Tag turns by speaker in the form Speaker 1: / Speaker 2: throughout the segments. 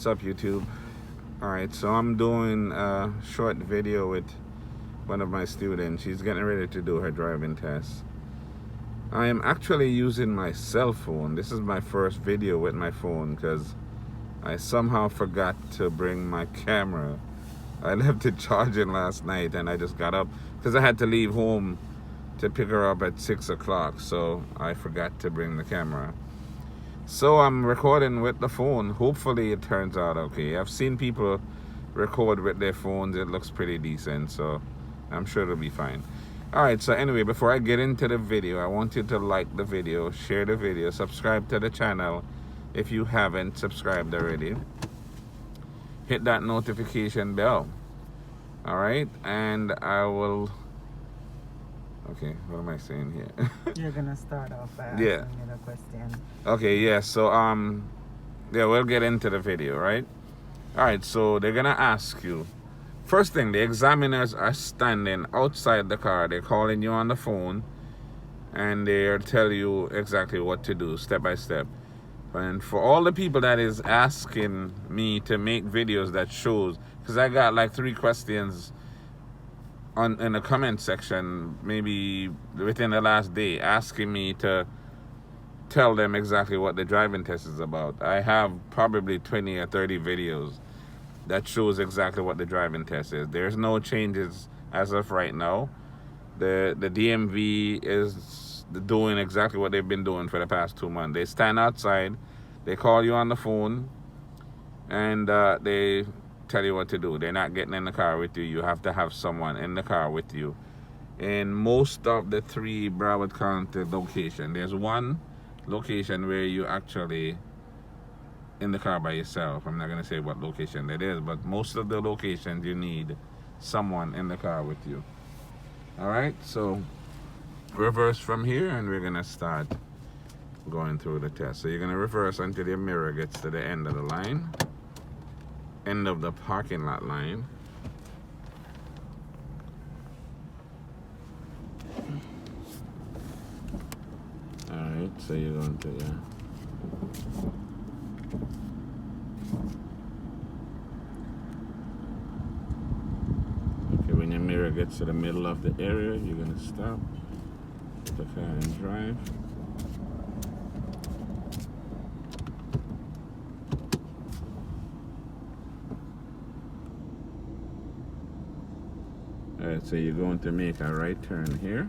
Speaker 1: What's up, YouTube? Alright, so I'm doing a short video with one of my students. She's getting ready to do her driving test. I am actually using my cell phone. This is my first video with my phone because I somehow forgot to bring my camera. I left it charging last night and I just got up because I had to leave home to pick her up at 6 o'clock, so I forgot to bring the camera. So I'm recording with the phone. Hopefully it turns out okay. I've seen people record with their phones. It looks pretty decent, so I'm sure it'll be fine. Alright, so anyway, before I get into the video, I want you to like the video, share the video, subscribe to the channel if you haven't subscribed already. Hit that notification bell. Alright, and I will... Okay, what am I saying here?
Speaker 2: You're gonna start off by asking me the question.
Speaker 1: Okay, yeah, so yeah, we'll get into the video, right? Alright, so they're gonna ask you. First thing, the examiners are standing outside the car. They're calling you on the phone and they'll tell you exactly what to do step by step. And for all the people that is asking me to make videos that shows, because I got like 3 questions in the comment section maybe within the last day asking me to tell them exactly what the driving test is about. I have probably 20 or 30 videos that shows exactly what the driving test is. There's no changes as of right now. The DMV is doing exactly what they've been doing for the past 2 months. They stand outside, they call you on the phone, and they tell you what to do. They're not getting in the car with you. You have to have someone in the car with you. In most of the 3 Broward County locations, there's one location where you actually in the car by yourself. I'm not going to say what location that is, but most of the locations you need someone in the car with you. Alright, so reverse from here and we're going to start going through the test. So you're going to reverse until your mirror gets to the end of the line, end of the parking lot line. Alright, so you're going to, okay, when your mirror gets to the middle of the area, you're going to stop the car and drive. Alright, so you're going to make a right turn here.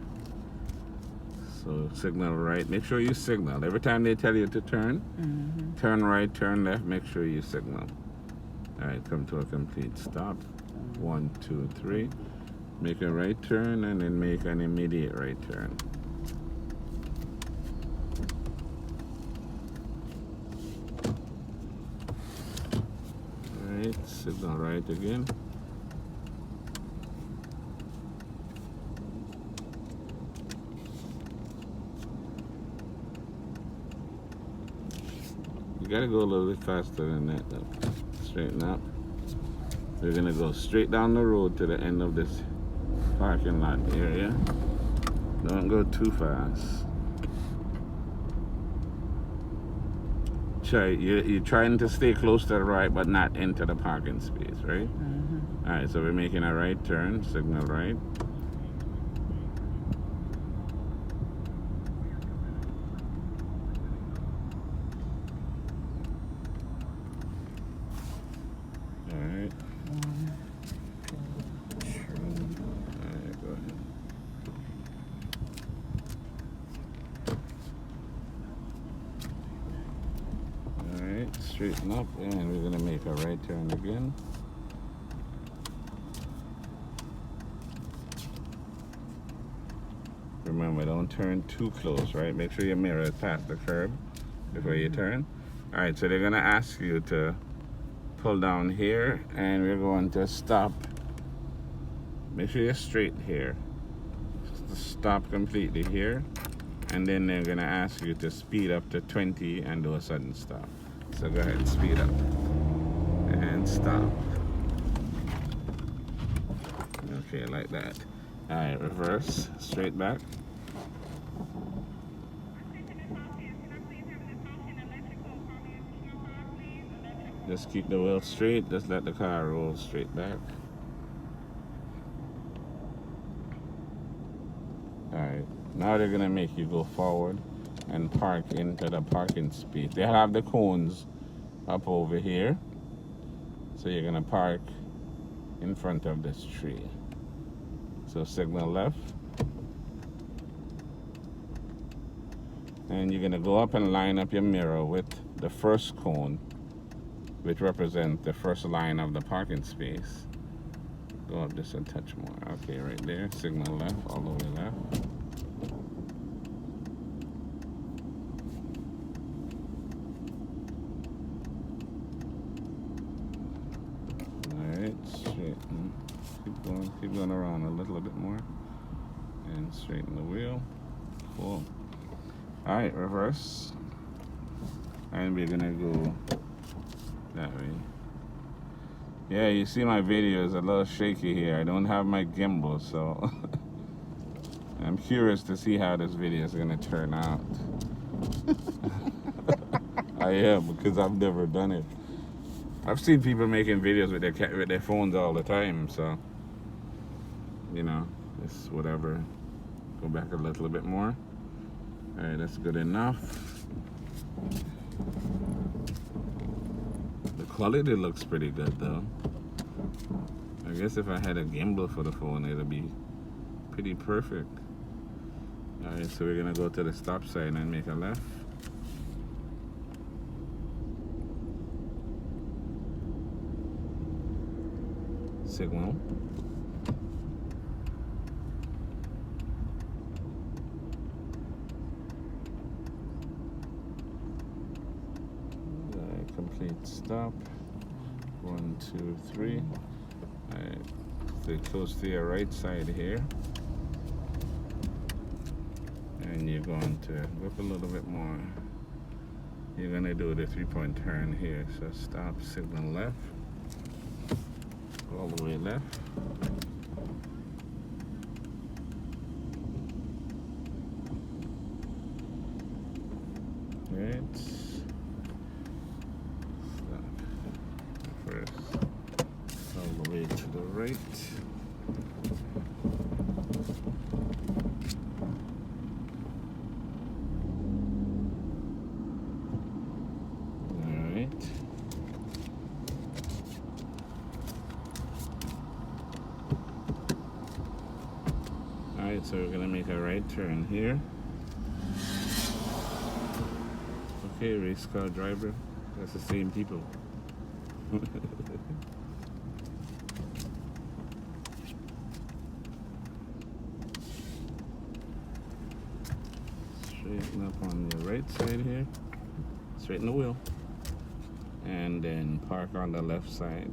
Speaker 1: So signal right. Make sure you signal. Every time they tell you to turn, turn right, turn left, make sure you signal. Alright, come to a complete stop. 1, 2, 3. Make a right turn and then make an immediate right turn. Alright, signal right again. You gotta go a little bit faster than that though. Straighten up. We're gonna go straight down the road to the end of this parking lot area. Don't go too fast. You're trying to stay close to the right but not into the parking space, right? Alright, so we're making a right turn, signal right. Alright.
Speaker 2: 1, 2, 3.
Speaker 1: Alright, go ahead. Alright, straighten up and we're gonna make a right turn again. Remember, don't turn too close, right? Make sure your mirror is past the curb before you turn. Alright, so they're gonna ask you to pull down here and we're going to stop. Make sure you're straight here. Stop completely here. And then they're gonna ask you to speed up to 20 and do a sudden stop. So go ahead, speed up and stop. Okay, like that. Alright, reverse, straight back. Just keep the wheel straight. Just let the car roll straight back. Alright, now they're gonna make you go forward and park into the parking space. They have the cones up over here. So you're gonna park in front of this tree. So signal left. And you're gonna go up and line up your mirror with the first cone, which represents the first line of the parking space. Go up just a touch more. Okay, right there. Signal left, all the way left. Alright, straighten. Keep going around a little bit more. And straighten the wheel. Cool. Alright, reverse. And we're gonna go that way. Yeah, you see my video is a little shaky here. I don't have my gimbal, so I'm curious to see how this video is gonna turn out. I am, because I've never done it. I've seen people making videos with their phones all the time, so you know, it's whatever. Go back a little bit more. Alright, that's good enough. The quality looks pretty good though. I guess if I had a gimbal for the phone, it'll be pretty perfect. Alright, so we're gonna go to the stop sign and make a left. Signal. Complete stop. 1, 2, 3. Alright, stay close to your right side here. And you're going to go up a little bit more. You're going to do the 3-point turn here. So stop, signal left. All the way left. Right. First, all the way to the right. All right. All right, so we're gonna make a right turn here. Okay, race car driver. That's the same people. Straighten up on the right side here. Straighten the wheel. And then park on the left side.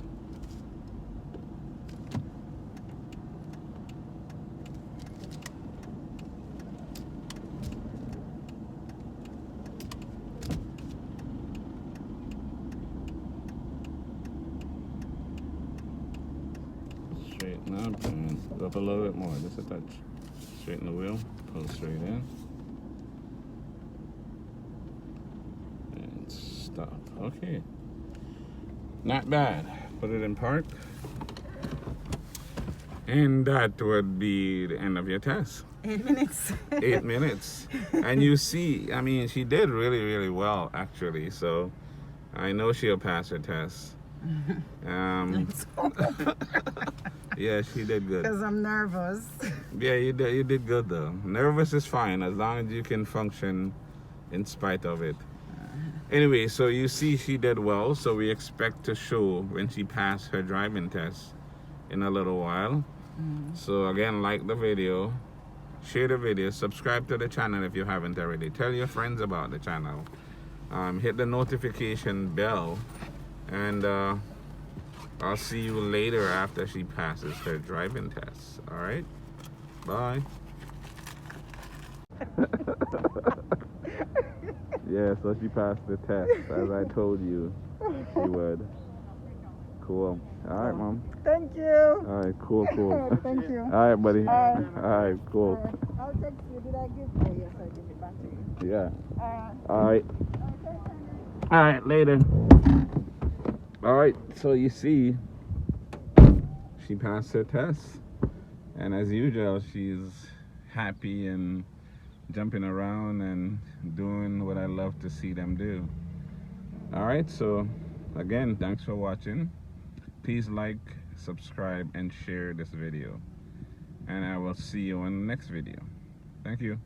Speaker 1: Straighten up and go up a little bit more, just a touch. Straighten the wheel, pull straight in. And stop. Okay. Not bad. Put it in park. And that would be the end of your test.
Speaker 2: 8 minutes.
Speaker 1: 8 minutes. And you see, I mean, she did really, really well, actually. So I know she'll pass her test. Yeah, she did good.
Speaker 2: Because I'm nervous.
Speaker 1: Yeah, you did good though. Nervous is fine as long as you can function in spite of it. Anyway, so you see she did well, so we expect to show when she passed her driving test in a little while. So again, like the video, share the video, subscribe to the channel if you haven't already. Tell your friends about the channel. Hit the notification bell, and I'll see you later after she passes her driving test. All right? Bye. Yeah, so she passed the test, as I told you she would. Cool. All right, Mom.
Speaker 2: Thank you.
Speaker 1: All right, cool.
Speaker 2: Thank you.
Speaker 1: All right, buddy. All right, cool.
Speaker 2: I'll text you. Did I give you? Yes, I give it back to you.
Speaker 1: Yeah. All right.
Speaker 2: Okay.
Speaker 1: All right, later. All right, so you see, she passed her test, and as usual, she's happy and jumping around and doing what I love to see them do. All right, so again, thanks for watching. Please like, subscribe, and share this video, and I will see you in the next video. Thank you.